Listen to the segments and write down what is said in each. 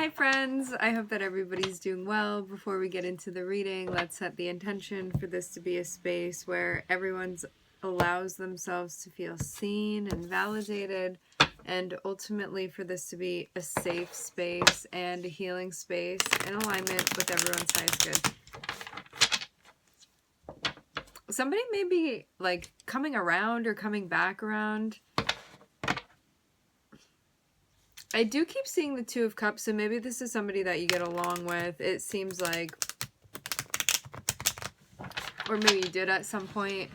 Hi friends, I hope that everybody's doing well. Before we get into the reading, let's set the intention for this to be a space where everyone allows themselves to feel seen and validated, and ultimately for this to be a safe space and a healing space in alignment with everyone's highest good. Somebody may be like coming around or coming back around. I do keep seeing the Two of Cups, so maybe this is somebody that you get along with. It seems like, or maybe you did at some point.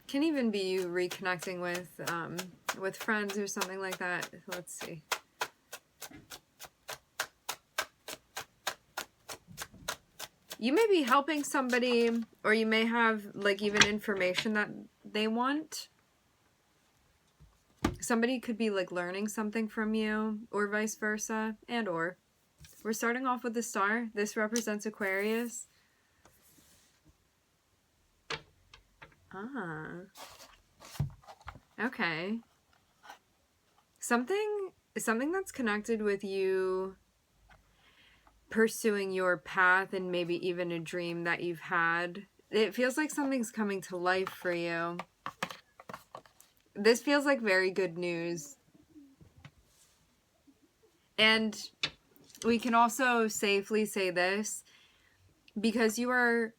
Can even be you reconnecting with friends or something like that. Let's see. You may be helping somebody, or you may have like even information that they want. Somebody could be like learning something from you, or vice versa, and or. We're starting off with the Star. This represents Aquarius. Ah. Okay. Something that's connected with you pursuing your path, and maybe even a dream that you've had. It feels like something's coming to life for you. This feels like very good news. And we can also safely say this, because you are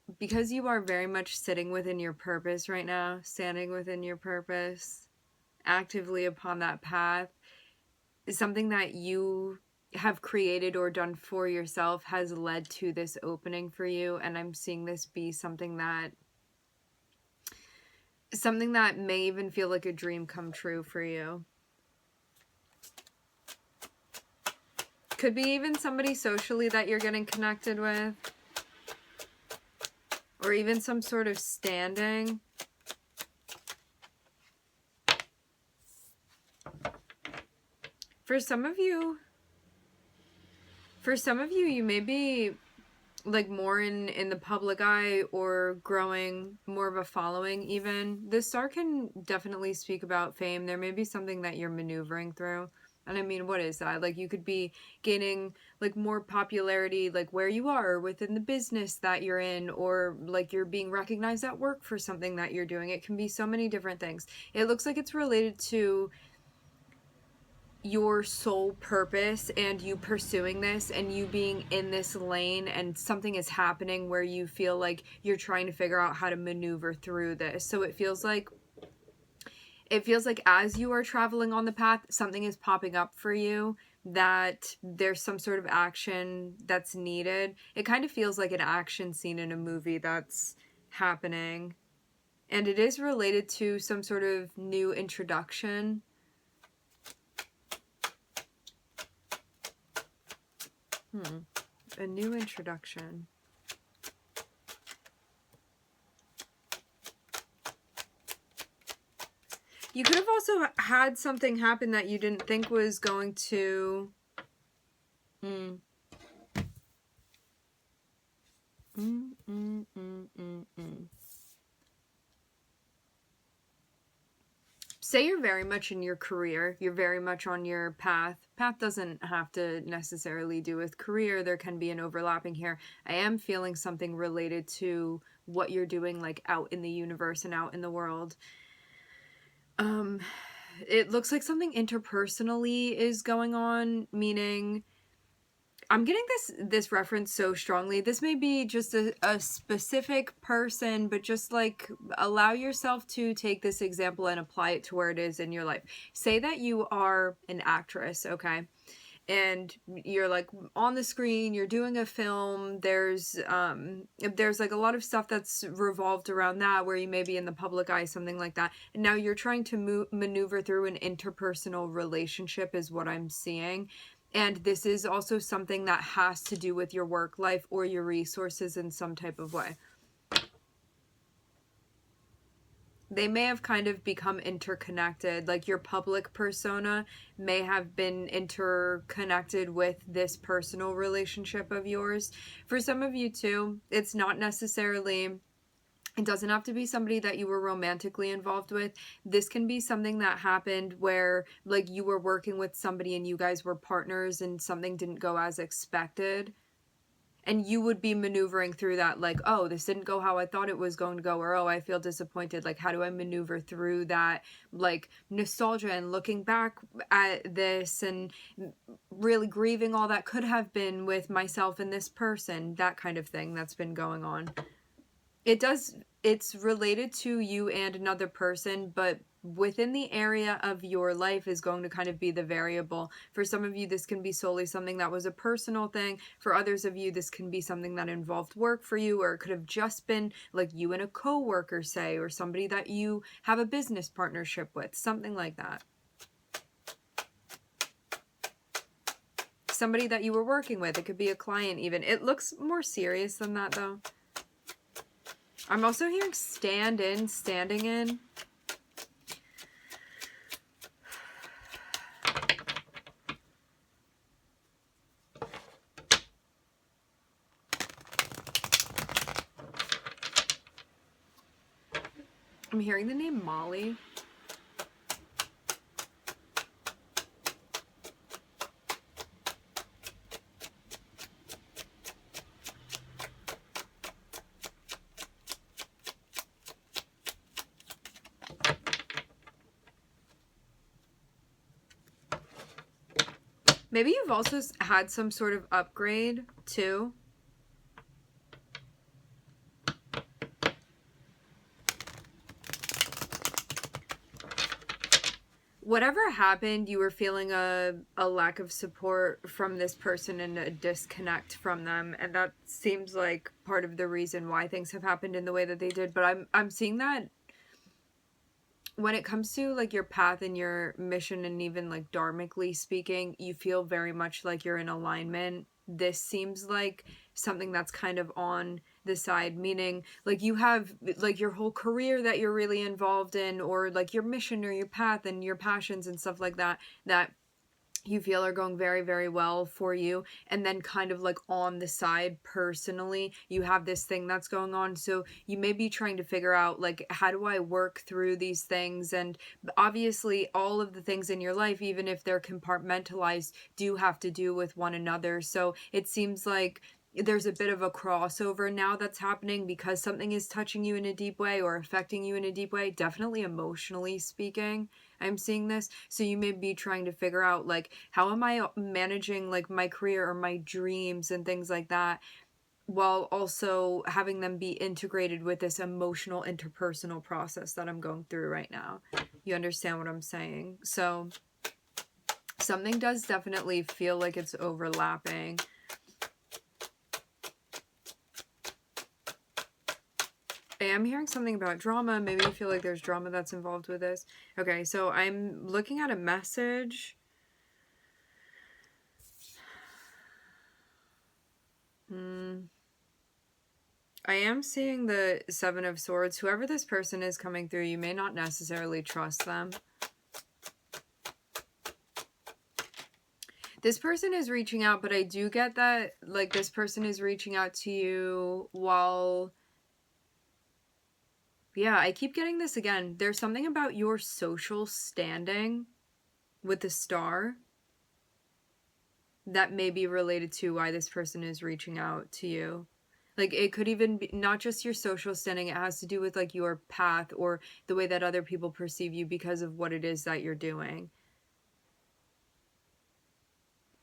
very much sitting within your purpose right now, standing within your purpose, actively upon that path, is something that you have created or done for yourself has led to this opening for you. And I'm seeing this be something that may even feel like a dream come true for you. Could be even somebody socially that you're getting connected with, or even some sort of standing. For some of you, you may be like more in the public eye, or growing more of a following even. The Star can definitely speak about fame. There may be something that you're maneuvering through. And I mean, what is that? Like, you could be gaining like more popularity, like where you are within the business that you're in, or like you're being recognized at work for something that you're doing. It can be so many different things. It looks like it's related to your sole purpose and you pursuing this and you being in this lane, and something is happening where you feel like you're trying to figure out how to maneuver through this. So it feels like as you are traveling on the path, something is popping up for you, that there's some sort of action that's needed. It kind of feels like an action scene in a movie that's happening. And it is related to some sort of new introduction. A new introduction. You could have also had something happen that you didn't think was going to... Say you're very much in your career, you're very much on your path. Path doesn't have to necessarily do with career. There can be an overlapping here. I am feeling something related to what you're doing, like out in the universe and out in the world. It looks like something interpersonally is going on, meaning I'm getting this reference so strongly. This may be just a specific person, but just like allow yourself to take this example and apply it to where it is in your life. Say that you are an actress, okay? And you're like on the screen, you're doing a film, there's like a lot of stuff that's revolved around that, where you may be in the public eye, something like that. And now you're trying to maneuver through an interpersonal relationship is what I'm seeing. And this is also something that has to do with your work life or your resources in some type of way. They may have kind of become interconnected. Like your public persona may have been interconnected with this personal relationship of yours. For some of you too, it's not necessarily It doesn't have to be somebody that you were romantically involved with. This can be something that happened where, like, you were working with somebody and you guys were partners and something didn't go as expected. And you would be maneuvering through that, like, oh, this didn't go how I thought it was going to go, or oh, I feel disappointed. Like, how do I maneuver through that, like, nostalgia and looking back at this and really grieving all that could have been with myself and this person, that kind of thing that's been going on. It's related to you and another person, but within the area of your life is going to kind of be the variable. For some of you, this can be solely something that was a personal thing. For others of you, this can be something that involved work for you, or it could have just been like you and a coworker, say, or somebody that you have a business partnership with, something like that. Somebody that you were working with. It could be a client even. It looks more serious than that, though. I'm also hearing stand in, standing in. I'm hearing the name Molly. Maybe you've also had some sort of upgrade, too. Whatever happened, you were feeling a lack of support from this person and a disconnect from them. And that seems like part of the reason why things have happened in the way that they did. But I'm seeing that when it comes to like your path and your mission, and even like dharmically speaking, you feel very much like you're in alignment. This seems like something that's kind of on the side, meaning like you have like your whole career that you're really involved in, or like your mission or your path and your passions and stuff like that, that you feel are going very, very well for you. And then kind of like on the side personally, you have this thing that's going on. So you may be trying to figure out like, how do I work through these things? And obviously all of the things in your life, even if they're compartmentalized, do have to do with one another. So it seems like there's a bit of a crossover now that's happening because something is touching you in a deep way or affecting you in a deep way, definitely emotionally speaking. I'm seeing this. So you may be trying to figure out like, how am I managing like my career or my dreams and things like that, while also having them be integrated with this emotional interpersonal process that I'm going through right now. You understand what I'm saying? So something does definitely feel like it's overlapping. I am hearing something about drama. Maybe you feel like there's drama that's involved with this. Okay, so I'm looking at a message. I am seeing the Seven of Swords. Whoever this person is coming through, you may not necessarily trust them. This person is reaching out, but I do get that, like, this person is reaching out to you while... Yeah, I keep getting this again. There's something about your social standing with the star that may be related to why this person is reaching out to you. Like, it could even be not just your social standing. It has to do with, like, your path or the way that other people perceive you because of what it is that you're doing.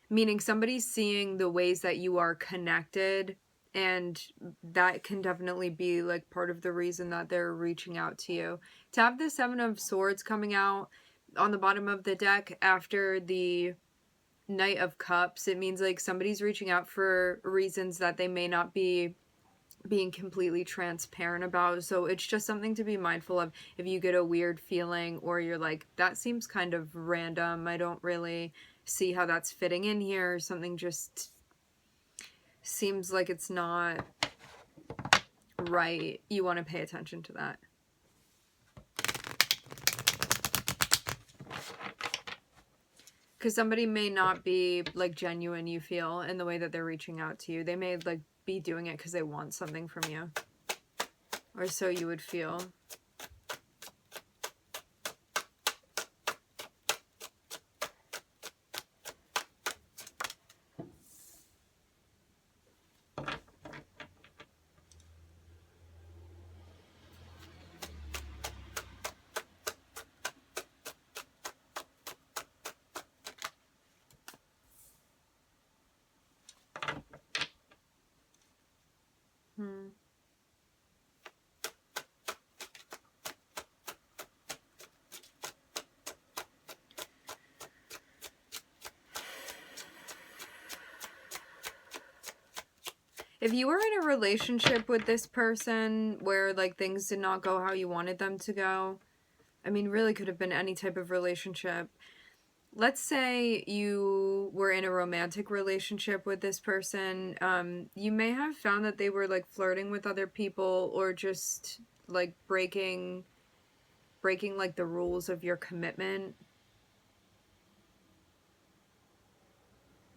Meaning somebody's seeing the ways that you are connected, and that can definitely be like part of the reason that they're reaching out to you. To have the Seven of Swords coming out on the bottom of the deck after the Knight of Cups, it means like somebody's reaching out for reasons that they may not be being completely transparent about. So it's just something to be mindful of if you get a weird feeling or you're like, that seems kind of random, I don't really see how that's fitting in here, something just seems like it's not right. You want to pay attention to that. Because somebody may not be like genuine, you feel, in the way that they're reaching out to you. They may like be doing it because they want something from you. Or so you would feel. If you were in a relationship with this person where, like, things did not go how you wanted them to go, I mean, really could have been any type of relationship. Let's say you were in a romantic relationship with this person. You may have found that they were, like, flirting with other people or just, like, breaking, like, the rules of your commitment.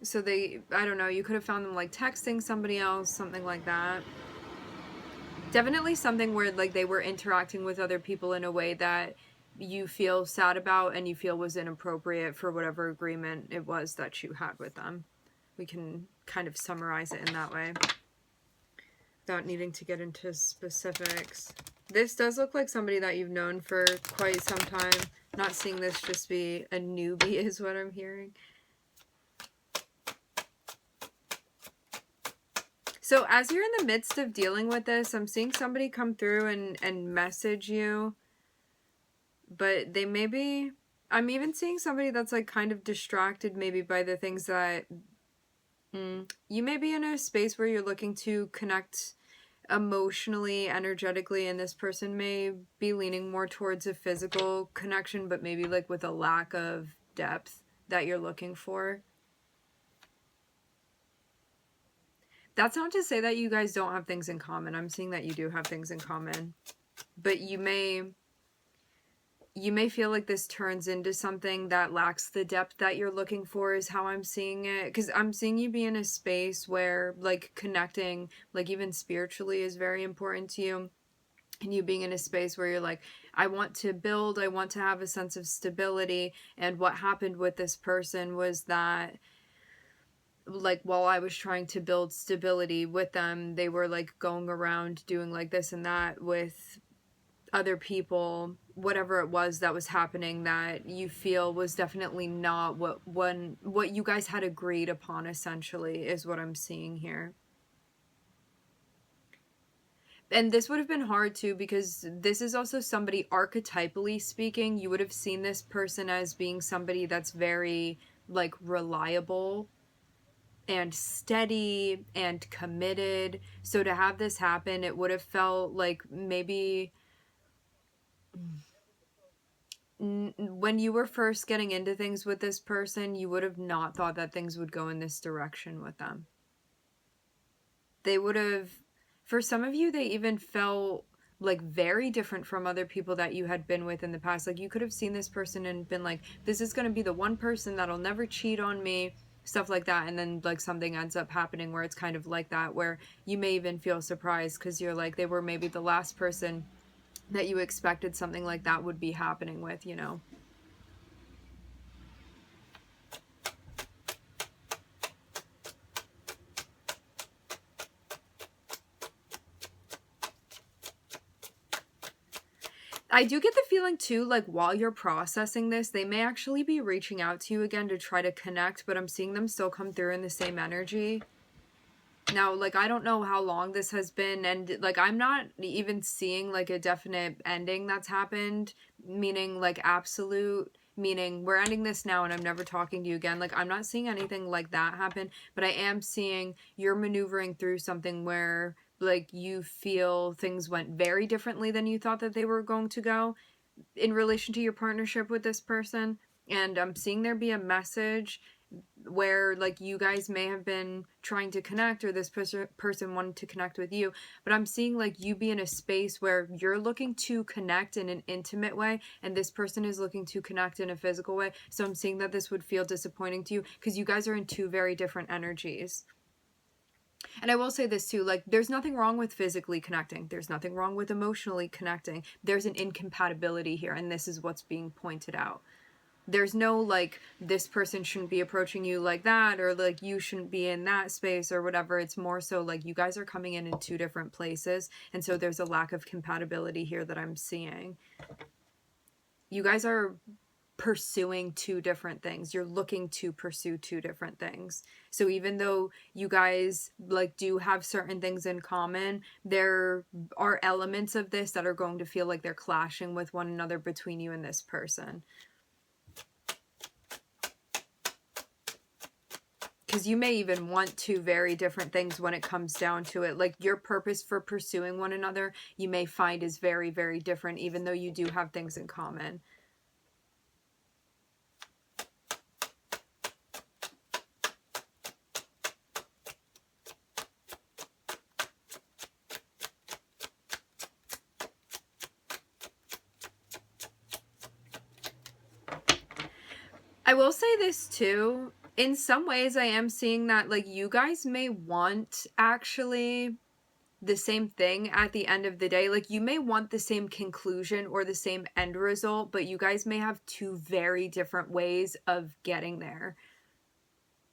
So I don't know, you could have found them, like, texting somebody else, something like that. Definitely something where, like, they were interacting with other people in a way that you feel sad about and you feel was inappropriate for whatever agreement it was that you had with them. We can kind of summarize it in that way without needing to get into specifics. This does look like somebody that you've known for quite some time. Not seeing this just be a newbie is what I'm hearing. So as you're in the midst of dealing with this, I'm seeing somebody come through and message you. But they may be... I'm even seeing somebody that's, like, kind of distracted maybe by the things that... you may be in a space where you're looking to connect emotionally, energetically, and this person may be leaning more towards a physical connection, but maybe, like, with a lack of depth that you're looking for. That's not to say that you guys don't have things in common. I'm seeing that you do have things in common. But you may feel like this turns into something that lacks the depth that you're looking for, is how I'm seeing it. Because I'm seeing you be in a space where, like, connecting, like, even spiritually is very important to you. And you being in a space where you're like, I want to build, I want to have a sense of stability. And what happened with this person was that, like, while I was trying to build stability with them, they were, like, going around doing, like, this and that with other people, whatever it was that was happening that you feel was definitely not what you guys had agreed upon, essentially, is what I'm seeing here. And this would have been hard too, because this is also somebody, archetypally speaking, you would have seen this person as being somebody that's very, like, reliable and steady and committed. So to have this happen, it would have felt like maybe when you were first getting into things with this person, you would have not thought that things would go in this direction with them. They would have, for some of you, they even felt like very different from other people that you had been with in the past. Like, you could have seen this person and been like, this is going to be the one person that'll never cheat on me, stuff like that. And then, like, something ends up happening where it's kind of like that, where you may even feel surprised because you're like, they were maybe the last person that you expected something like that would be happening with, you know? I do get the feeling too, like, while you're processing this, they may actually be reaching out to you again to try to connect, but I'm seeing them still come through in the same energy. Now, like, I don't know how long this has been, and, like, I'm not even seeing, like, a definite ending that's happened, meaning, like, absolute, meaning we're ending this now and I'm never talking to you again. Like, I'm not seeing anything like that happen, but I am seeing you're maneuvering through something where, like, you feel things went very differently than you thought that they were going to go in relation to your partnership with this person. And I'm seeing there be a message where, like, you guys may have been trying to connect, or this person wanted to connect with you, but I'm seeing, like, you be in a space where you're looking to connect in an intimate way and this person is looking to connect in a physical way. So I'm seeing that this would feel disappointing to you because you guys are in two very different energies. And I will say this too, like, there's nothing wrong with physically connecting. There's nothing wrong with emotionally connecting. There's an incompatibility here, and this is what's being pointed out. There's no, like, this person shouldn't be approaching you like that, or, like, you shouldn't be in that space, or whatever. It's more so, like, you guys are coming in two different places, and so there's a lack of compatibility here that I'm seeing. You guys are pursuing two different things. You're looking to pursue two different things. So even though you guys like do have certain things in common, there are elements of this that are going to feel like they're clashing with one another between you and this person. Because you may even want two very different things when it comes down to it. Like, your purpose for pursuing one another, you may find is very, very different, even though you do have things in common. I will say this too. In some ways, I am seeing that, like, you guys may want actually the same thing at the end of the day. Like, you may want the same conclusion or the same end result, but you guys may have two very different ways of getting there.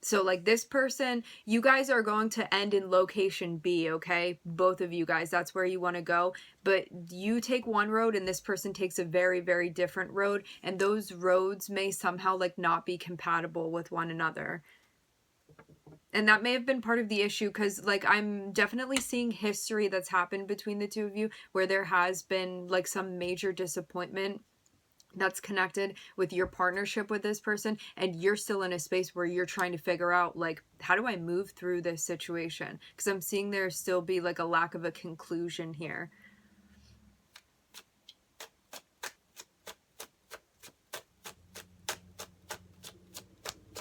So, like, this person, you guys are going to end in location B, okay? Both of you guys, that's where you want to go. But you take one road and this person takes a very, very different road. And those roads may somehow, like, not be compatible with one another. And that may have been part of the issue because, like, I'm definitely seeing history that's happened between the two of you where there has been, like, some major disappointment that's connected with your partnership with this person, and you're still in a space where you're trying to figure out, like, how do I move through this situation? Because I'm seeing there still be, like, a lack of a conclusion here.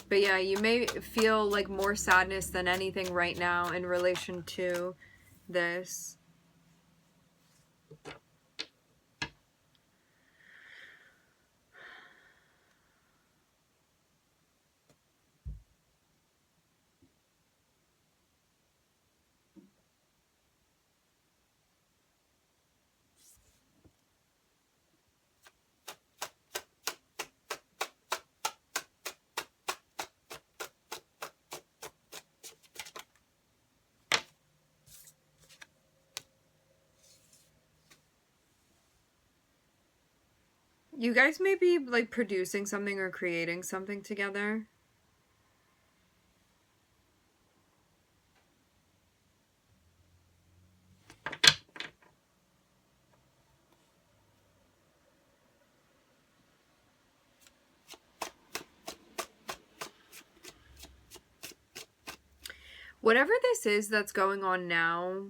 But yeah, you may feel like more sadness than anything right now in relation to this. You guys may be, like, producing something or creating something together. Whatever this is that's going on now,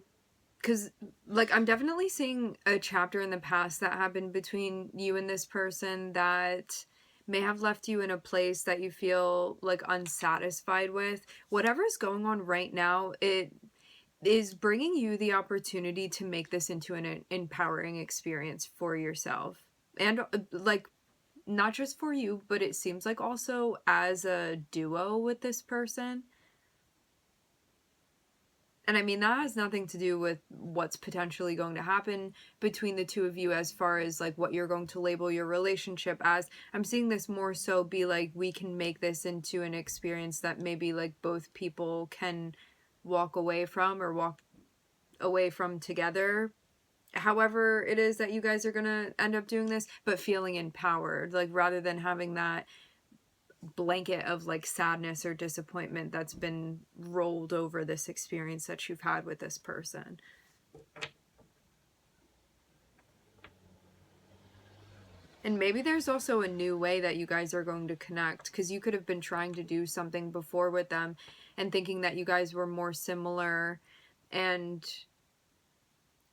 because, like, I'm definitely seeing a chapter in the past that happened between you and this person that may have left you in a place that you feel, like, unsatisfied with. Whatever's going on right now, it is bringing you the opportunity to make this into an empowering experience for yourself. And, like, not just for you, but it seems like also as a duo with this person. And I mean, that has nothing to do with what's potentially going to happen between the two of you as far as, like, what you're going to label your relationship as. I'm seeing this more so be like, we can make this into an experience that maybe, like, both people can walk away from or walk away from together. However it is that you guys are going to end up doing this, but feeling empowered, like, rather than having that blanket of, like, sadness or disappointment that's been rolled over this experience that you've had with this person. And maybe there's also a new way that you guys are going to connect, because you could have been trying to do something before with them and thinking that you guys were more similar, and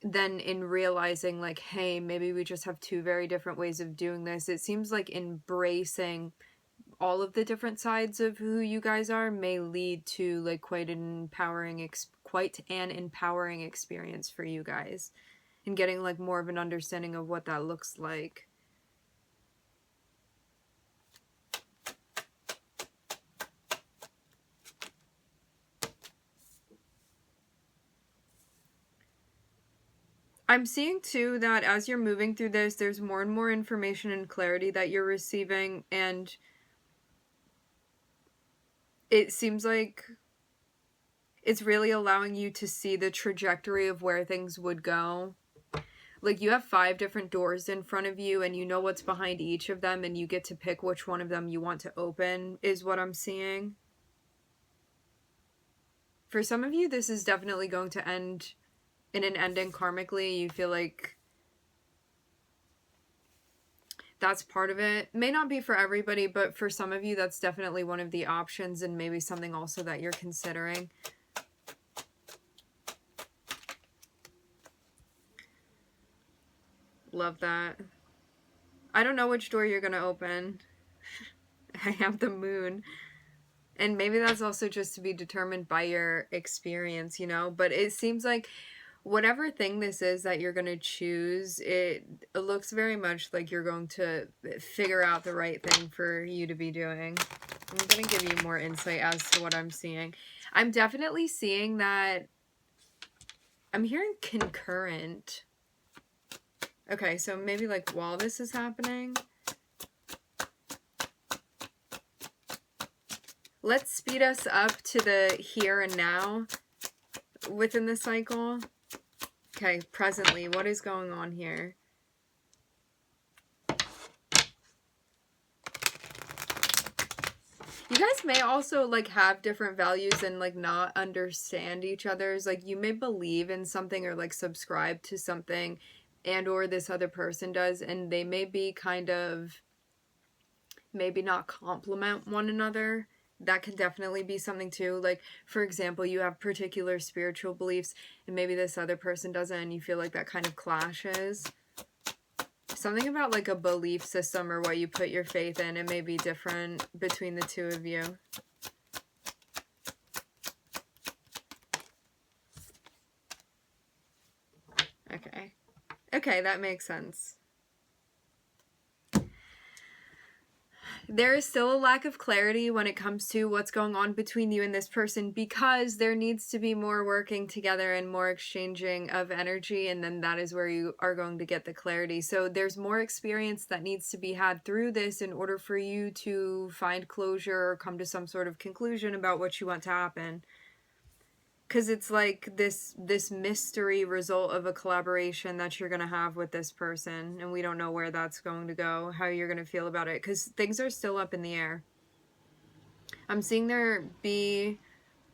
then in realizing, like, hey, maybe we just have two very different ways of doing this. It seems like embracing all of the different sides of who you guys are may lead to, like, quite an empowering experience for you guys, and getting, like, more of an understanding of what that looks like. I'm seeing too that as you're moving through this, there's more and more information and clarity that you're receiving, and it seems like it's really allowing you to see the trajectory of where things would go. Like, you have 5 different doors in front of you, and you know what's behind each of them, and you get to pick which one of them you want to open, is what I'm seeing. For some of you, this is definitely going to end in an ending karmically. You feel like that's part of it. May not be for everybody, but for some of you, that's definitely one of the options, and maybe something also that you're considering. Love that. I don't know which door you're going to open. I have the moon. And maybe that's also just to be determined by your experience, you know? But it seems like whatever thing this is that you're going to choose, it looks very much like you're going to figure out the right thing for you to be doing. I'm going to give you more insight as to what I'm seeing. I'm definitely seeing that I'm hearing concurrent. Okay, so maybe like while this is happening. Let's speed us up to the here and now within the cycle. Okay, presently, what is going on here? You guys may also like have different values and like not understand each other's. Like, you may believe in something or like subscribe to something, and or this other person does, and they may be kind of maybe not complement one another. That can definitely be something too. Like, for example, you have particular spiritual beliefs and maybe this other person doesn't, and you feel like that kind of clashes. Something about like a belief system or what you put your faith in, it may be different between the two of you. Okay, that makes sense. There is still a lack of clarity when it comes to what's going on between you and this person, because there needs to be more working together and more exchanging of energy, and then that is where you are going to get the clarity. So there's more experience that needs to be had through this in order for you to find closure or come to some sort of conclusion about what you want to happen. Because it's like this mystery result of a collaboration that you're going to have with this person, and we don't know where that's going to go, how you're going to feel about it, because things are still up in the air. I'm seeing there be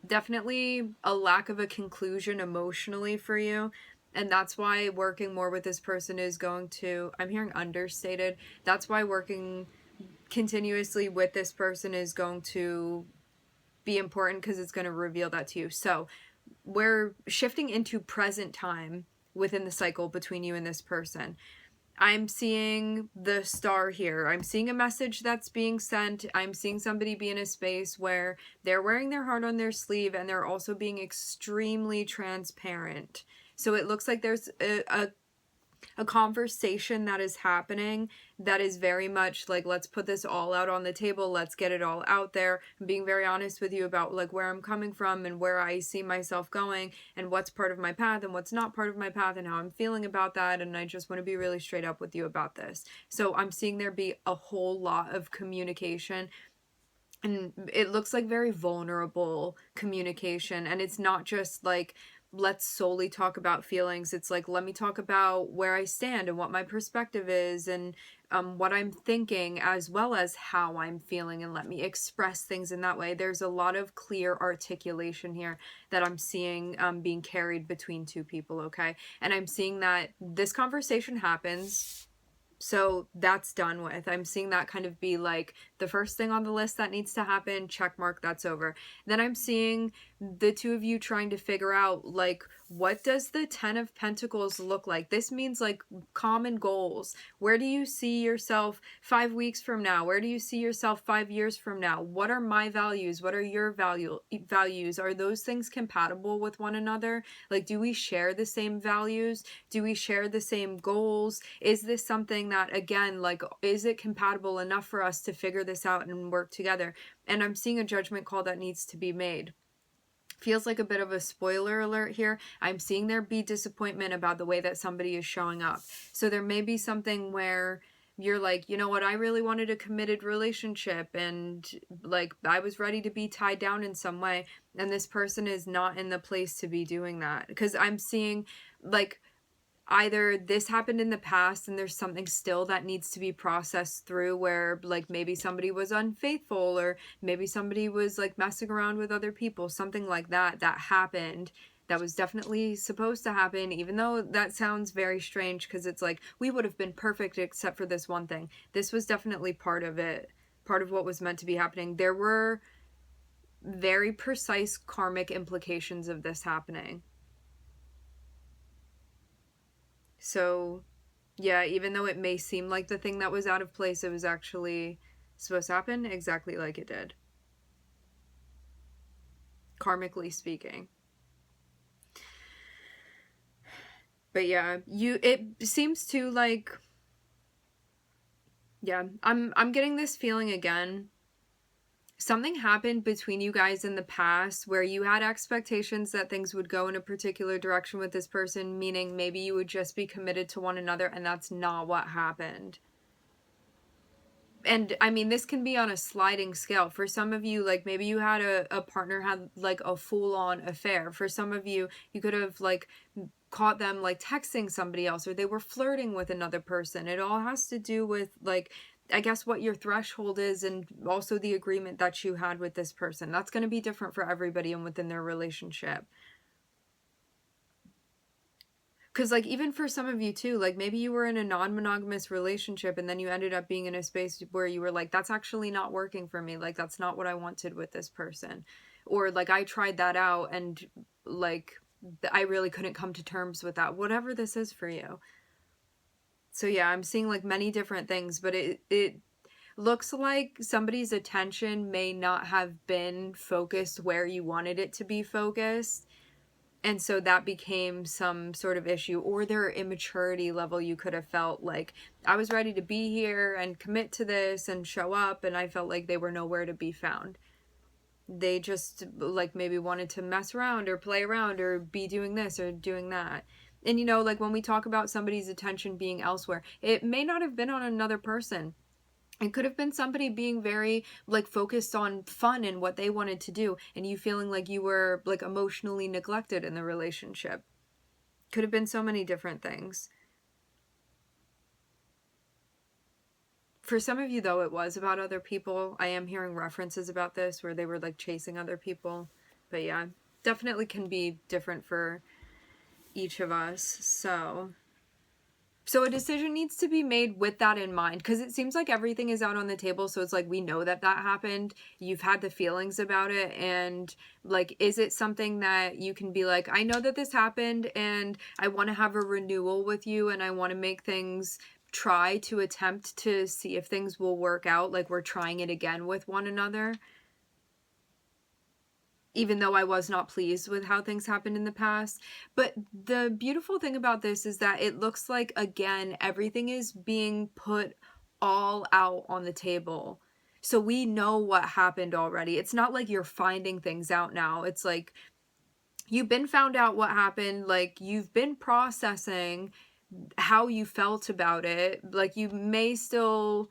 definitely a lack of a conclusion emotionally for you, and that's why working more with this person is going to, I'm hearing understated, that's why working continuously with this person is going to be important, because it's going to reveal that to you. So we're shifting into present time within the cycle between you and this person. I'm seeing the star here. I'm seeing a message that's being sent. I'm seeing somebody be in a space where they're wearing their heart on their sleeve, and they're also being extremely transparent. So it looks like there's a conversation that is happening that is very much like, let's put this all out on the table, let's get it all out there. I'm being very honest with you about like where I'm coming from and where I see myself going and what's part of my path and what's not part of my path and how I'm feeling about that, and I just want to be really straight up with you about this. So I'm seeing there be a whole lot of communication, and it looks like very vulnerable communication, and it's not just like, let's solely talk about feelings. It's like, let me talk about where I stand and what my perspective is, and what I'm thinking, as well as how I'm feeling, and let me express things in that way. There's a lot of clear articulation here that I'm seeing being carried between two people, okay? And I'm seeing that this conversation happens, so that's done with. I'm seeing that kind of be like the first thing on the list that needs to happen, check mark, that's over. Then I'm seeing the two of you trying to figure out, like, what does the 10 of Pentacles look like? This means like common goals. Where do you see yourself 5 weeks from now? Where do you see yourself 5 years from now? What are my values? What are your values? Are those things compatible with one another? Like, do we share the same values? Do we share the same goals? Is this something that, again, like, is it compatible enough for us to figure this out and work together? And I'm seeing a judgment call that needs to be made. feels like a bit of a spoiler alert here. I'm seeing there be disappointment about the way that somebody is showing up. So there may be something where you're like, you know what, I really wanted a committed relationship and like I was ready to be tied down in some way, and this person is not in the place to be doing that. Because I'm seeing like either this happened in the past and there's something still that needs to be processed through, where like maybe somebody was unfaithful, or maybe somebody was like messing around with other people, something like that happened, that was definitely supposed to happen, even though that sounds very strange because it's like we would have been perfect except for this one thing. This was definitely part of it, part of what was meant to be happening. There were very precise karmic implications of this happening. So yeah, even though it may seem like the thing that was out of place, it was actually supposed to happen exactly like it did, karmically speaking. But yeah, it seems to like, yeah, I'm getting this feeling again. Something happened between you guys in the past where you had expectations that things would go in a particular direction with this person, meaning maybe you would just be committed to one another, and that's not what happened. And I mean, this can be on a sliding scale. For some of you, like maybe you had a partner had like a full-on affair. For some of you, you could have like caught them like texting somebody else, or they were flirting with another person. It all has to do with like, I guess, what your threshold is, and also the agreement that you had with this person. That's going to be different for everybody and within their relationship. Because like even for some of you too, like maybe you were in a non-monogamous relationship and then you ended up being in a space where you were like, that's actually not working for me, like that's not what I wanted with this person, or like I tried that out and like I really couldn't come to terms with that, whatever this is for you. So yeah, I'm seeing like many different things, but it looks like somebody's attention may not have been focused where you wanted it to be focused. And so that became some sort of issue, or their immaturity level. You could have felt like, I was ready to be here and commit to this and show up, and I felt like they were nowhere to be found. They just like maybe wanted to mess around or play around or be doing this or doing that. And you know, like when we talk about somebody's attention being elsewhere, it may not have been on another person. It could have been somebody being very like focused on fun and what they wanted to do, and you feeling like you were like emotionally neglected in the relationship. Could have been so many different things. For some of you though, it was about other people. I am hearing references about this where they were like chasing other people. But yeah, definitely can be different for each of us. So a decision needs to be made with that in mind, because it seems like everything is out on the table. So it's like, we know that happened. You've had the feelings about it. And like, is it something that you can be like, I know that this happened and I want to have a renewal with you, and I want to make things, try to attempt to see if things will work out. Like we're trying it again with one another, even though I was not pleased with how things happened in the past. But the beautiful thing about this is that it looks like, again, everything is being put all out on the table. So we know what happened already. It's not like you're finding things out now. It's like you've been found out what happened. Like you've been processing how you felt about it. Like you may still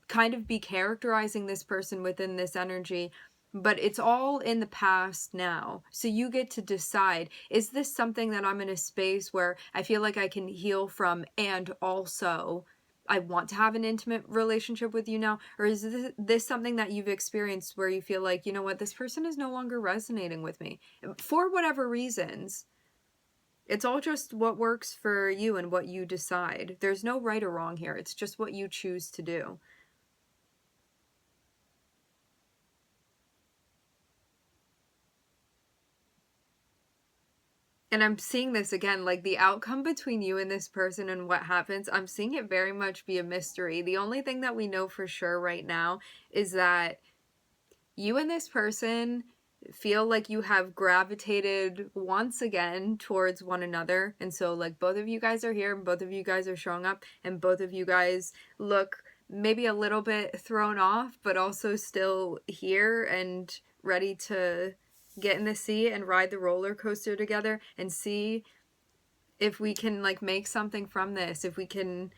kind of be characterizing this person within this energy, but it's all in the past now. So you get to decide, is this something that I'm in a space where I feel like I can heal from, and also I want to have an intimate relationship with you now? Or is this something that you've experienced where you feel like, you know what, this person is no longer resonating with me for whatever reasons? It's all just what works for you and what you decide. There's no right or wrong here. It's just what you choose to do. And I'm seeing this again, like the outcome between you and this person and what happens, I'm seeing it very much be a mystery. The only thing that we know for sure right now is that you and this person feel like you have gravitated once again towards one another. And so like both of you guys are here and both of you guys are showing up, and both of you guys look maybe a little bit thrown off, but also still here and ready to get in the seat and ride the roller coaster together and see if we can like make something from this, if we can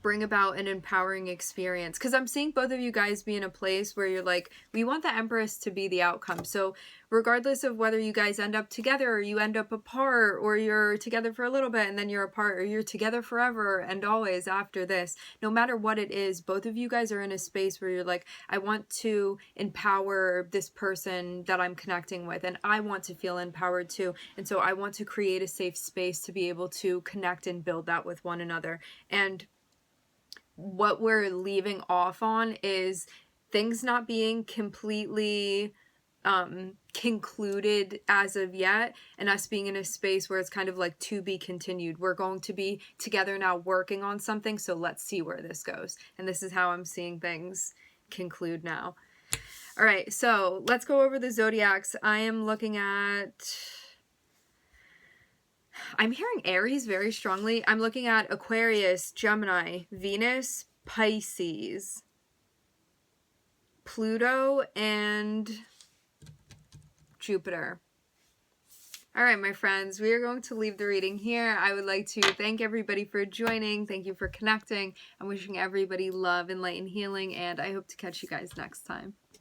bring about an empowering experience. Because I'm seeing both of you guys be in a place where you're like, we want the Empress to be the outcome. So regardless of whether you guys end up together or you end up apart, or you're together for a little bit and then you're apart, or you're together forever and always after this, no matter what it is, both of you guys are in a space where you're like, I want to empower this person that I'm connecting with, and I want to feel empowered too. And so I want to create a safe space to be able to connect and build that with one another. And what we're leaving off on is things not being completely concluded as of yet, and us being in a space where it's kind of like to be continued. We're going to be together now working on something, so let's see where this goes. And this is how I'm seeing things conclude now. All right, so let's go over the zodiacs. I am looking at, I'm hearing Aries very strongly. I'm looking at Aquarius, Gemini, Venus, Pisces, Pluto, and Jupiter. All right, my friends, we are going to leave the reading here. I would like to thank everybody for joining. Thank you for connecting. I'm wishing everybody love and light and healing, and I hope to catch you guys next time.